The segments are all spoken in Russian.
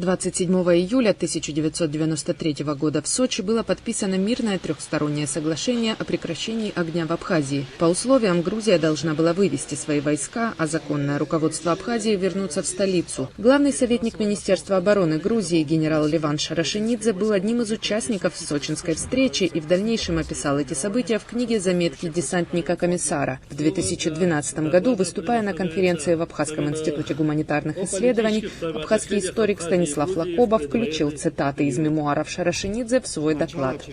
27 июля 1993 года в Сочи было подписано мирное трехстороннее соглашение о прекращении огня в Абхазии. По условиям Грузия должна была вывести свои войска, а законное руководство Абхазии вернуться в столицу. Главный советник Министерства обороны Грузии генерал Леван Шарашенидзе был одним из участников сочинской встречи и в дальнейшем описал эти события в книге «Заметки десантника-комиссара». В 2012 году, выступая на конференции в Абхазском институте гуманитарных исследований, абхазский историк Станислав Лакоба включил цитаты из мемуаров Шарашенидзе в свой доклад.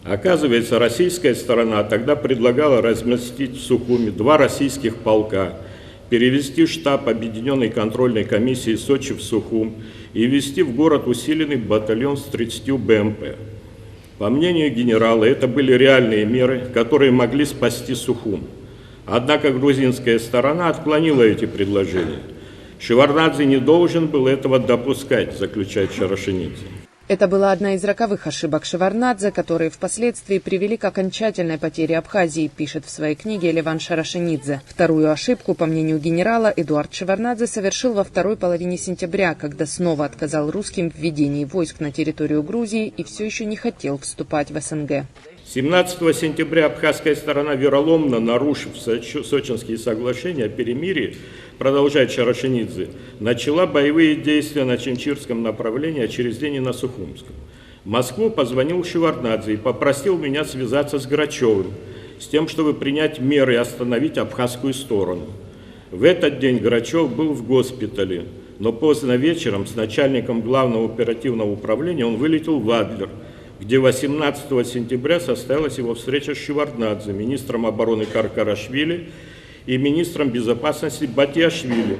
Оказывается, российская сторона тогда предлагала разместить в Сухуми 2 российских полка, перевести штаб Объединенной контрольной комиссии Сочи в Сухум и ввести в город усиленный батальон с 30 БМП. По мнению генерала, это были реальные меры, которые могли спасти Сухум. Однако грузинская сторона отклонила эти предложения. Шеварднадзе не должен был этого допускать, заключает Шарашенидзе. Это была одна из роковых ошибок Шеварднадзе, которые впоследствии привели к окончательной потере Абхазии, пишет в своей книге Леван Шарашенидзе. Вторую ошибку, по мнению генерала, Эдуард Шеварднадзе совершил во второй половине сентября, когда снова отказал русским в введении войск на территорию Грузии и все еще не хотел вступать в СНГ. 17 сентября абхазская сторона, вероломно нарушив сочинские соглашения о перемирии, продолжает Шарашенидзе, начала боевые действия на Чинчирском направлении, а через день и на Сухумском. В Москву позвонил Шеварднадзе и попросил меня связаться с Грачевым, с тем, чтобы принять меры и остановить абхазскую сторону. В этот день Грачев был в госпитале, но поздно вечером с начальником главного оперативного управления он вылетел в Адлер, где 18 сентября состоялась его встреча с Шеварднадзе, министром обороны Каркарашвили и министром безопасности Батиашвили,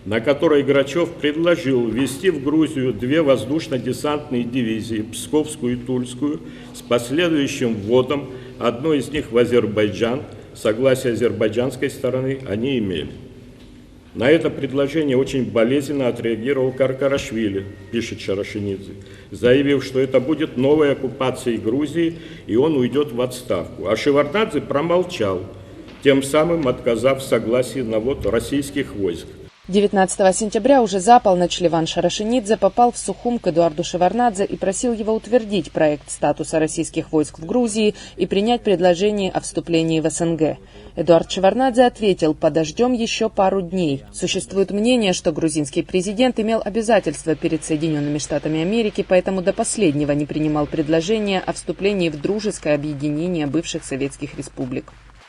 на которой Грачев предложил ввести в Грузию 2 воздушно-десантные дивизии, Псковскую и Тульскую, с последующим вводом одной из них в Азербайджан. Согласие азербайджанской стороны они имели. На это предложение очень болезненно отреагировал Каркарашвили, пишет Шарашенидзе, заявив, что это будет новой оккупацией Грузии, и он уйдет в отставку. А Шеварднадзе промолчал, тем самым отказав в согласии на ввод российских войск. 19 сентября уже за полночь Леван Шарашенидзе попал в Сухум к Эдуарду Шеварднадзе и просил его утвердить проект статуса российских войск в Грузии и принять предложение о вступлении в СНГ. Эдуард Шеварднадзе ответил: подождем еще пару дней. Существует мнение, что грузинский президент имел обязательства перед Соединенными Штатами Америки, поэтому до последнего не принимал предложение о вступлении в дружеское объединение бывших советских республик.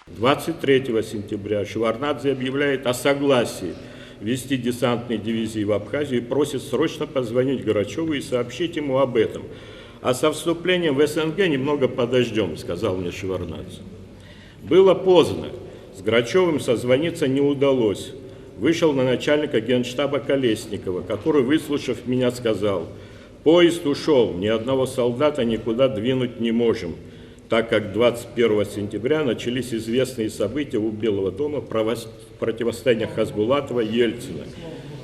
23 сентября Шеварднадзе объявляет о согласии ввести десантные дивизии в Абхазию и просит срочно позвонить Грачеву и сообщить ему об этом. А со вступлением в СНГ немного подождем, сказал мне Шеварднадзе. Было поздно. С Грачевым созвониться не удалось. Вышел на начальника генштаба Колесникова, который, выслушав меня, сказал: поезд ушел, ни одного солдата никуда двинуть не можем, так как 21 сентября начались известные события у Белого дома про противостояние Хасбулатова и Ельцина.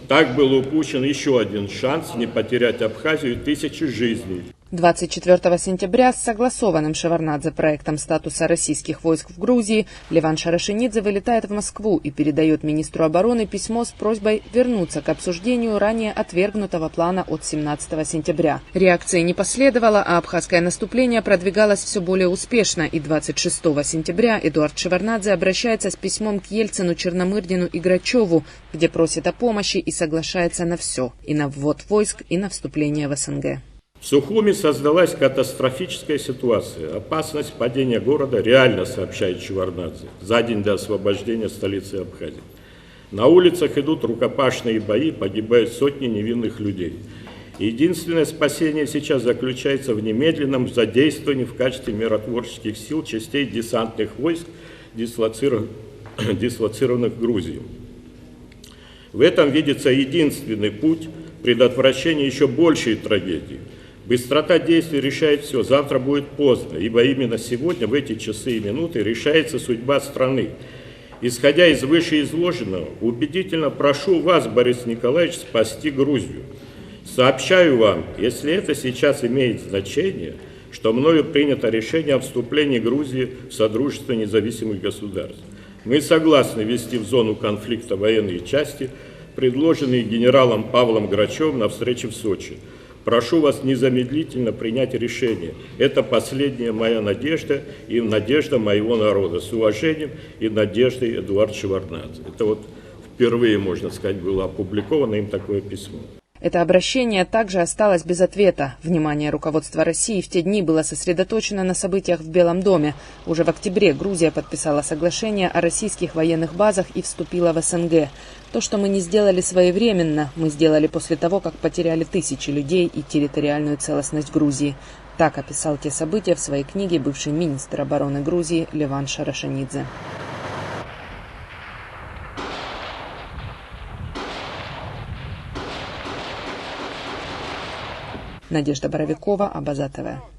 Так был упущен еще один шанс не потерять Абхазию и 1000 жизней. 24 сентября с согласованным Шеварднадзе проектом статуса российских войск в Грузии Леван Шарашенидзе вылетает в Москву и передает министру обороны письмо с просьбой вернуться к обсуждению ранее отвергнутого плана от 17 сентября. Реакции не последовало, а абхазское наступление продвигалось все более успешно, и 26 сентября Эдуард Шеварднадзе обращается с письмом к Ельцину, Черномырдину и Грачеву, где просит о помощи и соглашается на все – и на ввод войск, и на вступление в СНГ. В Сухуми создалась катастрофическая ситуация. Опасность падения города реально, сообщает Шеварднадзе, за день до освобождения столицы Абхазии. На улицах идут рукопашные бои, погибают сотни невинных людей. Единственное спасение сейчас заключается в немедленном задействовании в качестве миротворческих сил частей десантных войск, дислоцированных в Грузии. В этом видится единственный путь предотвращения еще большей трагедии. Быстрота действий решает все. Завтра будет поздно, ибо именно сегодня, в эти часы и минуты, решается судьба страны. Исходя из вышеизложенного, убедительно прошу вас, Борис Николаевич, спасти Грузию. Сообщаю вам, если это сейчас имеет значение, что мною принято решение о вступлении Грузии в Содружество независимых государств. Мы согласны ввести в зону конфликта военные части, предложенные генералом Павлом Грачевым на встрече в Сочи. Прошу вас незамедлительно принять решение. Это последняя моя надежда и надежда моего народа. С уважением и надеждой, Эдуард Шеварднадзе. Это вот впервые, можно сказать, было опубликовано им такое письмо. Это обращение также осталось без ответа. Внимание руководства России в те дни было сосредоточено на событиях в Белом доме. Уже в октябре Грузия подписала соглашение о российских военных базах и вступила в СНГ. То, что мы не сделали своевременно, мы сделали после того, как потеряли тысячи людей и территориальную целостность Грузии. Так описал те события в своей книге бывший министр обороны Грузии Леван Шарашанидзе. Надежда Боровикова, Абаза ТВ.